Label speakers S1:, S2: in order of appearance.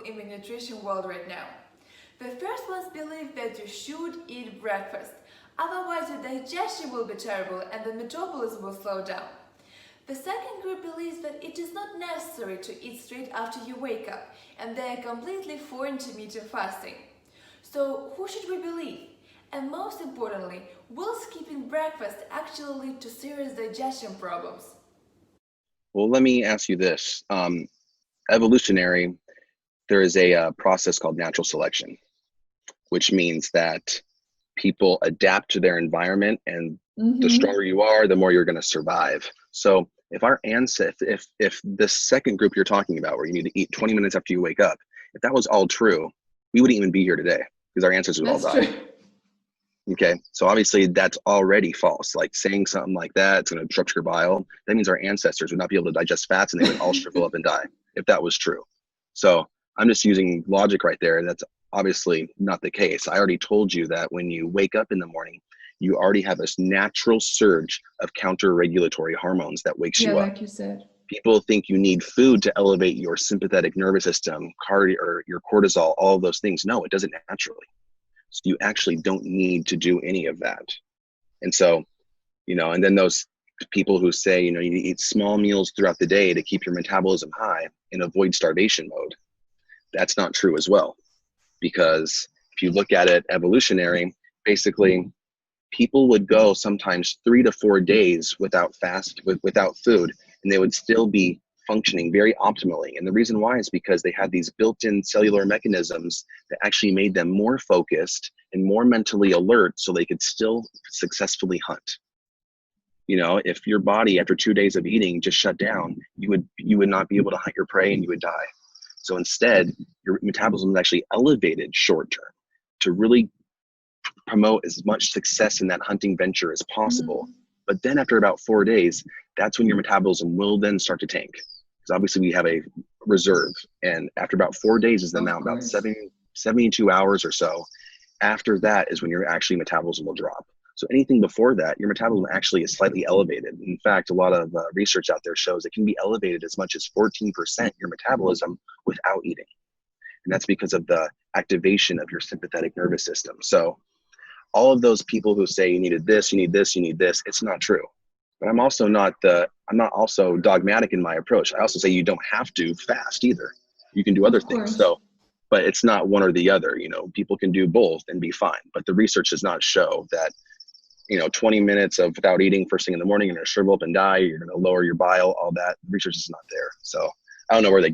S1: in the nutrition world right now. The first ones believe that you should eat breakfast, otherwise your digestion will be terrible and the metabolism will slow down. The second group believes that it is not necessary to eat straight after you wake up, and they are completely for intermittent fasting. So who should we believe? And most importantly, will skipping breakfast actually lead to serious digestion problems?
S2: Well, let me ask you this. Evolutionary, there is a process called natural selection, which means that people adapt to their environment, and the stronger you are, the more you're going to survive. So if our ancestors, if the second group you're talking about, where you need to eat 20 minutes after you wake up, if that was all true, we wouldn't even be here today because our ancestors would all die.
S1: True.
S2: Okay, so obviously that's already false. Like saying something like that, it's going to disrupt your bile. That means our ancestors would not be able to digest fats and they would all shrivel up and die if that was true. So I'm just using logic right there. That's obviously not the case. I already told you that when you wake up in the morning, you already have this natural surge of counter-regulatory hormones that wakes you up.
S1: Like you said.
S2: People think you need food to elevate your sympathetic nervous system, cardio, or your cortisol, all of those things. No, it doesn't naturally. So you actually don't need to do any of that. And so, and then those people who say, you eat small meals throughout the day to keep your metabolism high and avoid starvation mode. That's not true as well. Because if you look at it evolutionary, basically people would go sometimes 3 to 4 days without food, and they would still be functioning very optimally. And the reason why is because they had these built-in cellular mechanisms that actually made them more focused and more mentally alert so they could still successfully hunt. If your body after 2 days of eating just shut down, you would not be able to hunt your prey and you would die. So instead, your metabolism is actually elevated short term to really promote as much success in that hunting venture as possible. But then after about 4 days, that's when your metabolism will then start to tank. Because obviously we have a reserve. And after about 4 days is the amount, about 72 hours or so. After that is when your actually metabolism will drop. So anything before that, your metabolism actually is slightly elevated. In fact, a lot of research out there shows it can be elevated as much as 14% your metabolism without eating. And that's because of the activation of your sympathetic nervous system. So all of those people who say you needed this, you need this, you need this, it's not true. But I'm not also dogmatic in my approach. I also say you don't have to fast either. You can do other things. So, but it's not one or the other. People can do both and be fine. But the research does not show that 20 minutes of without eating first thing in the morning, you're going to shrivel up and die, you're going to lower your bile, all that. Research is not there. So I don't know where they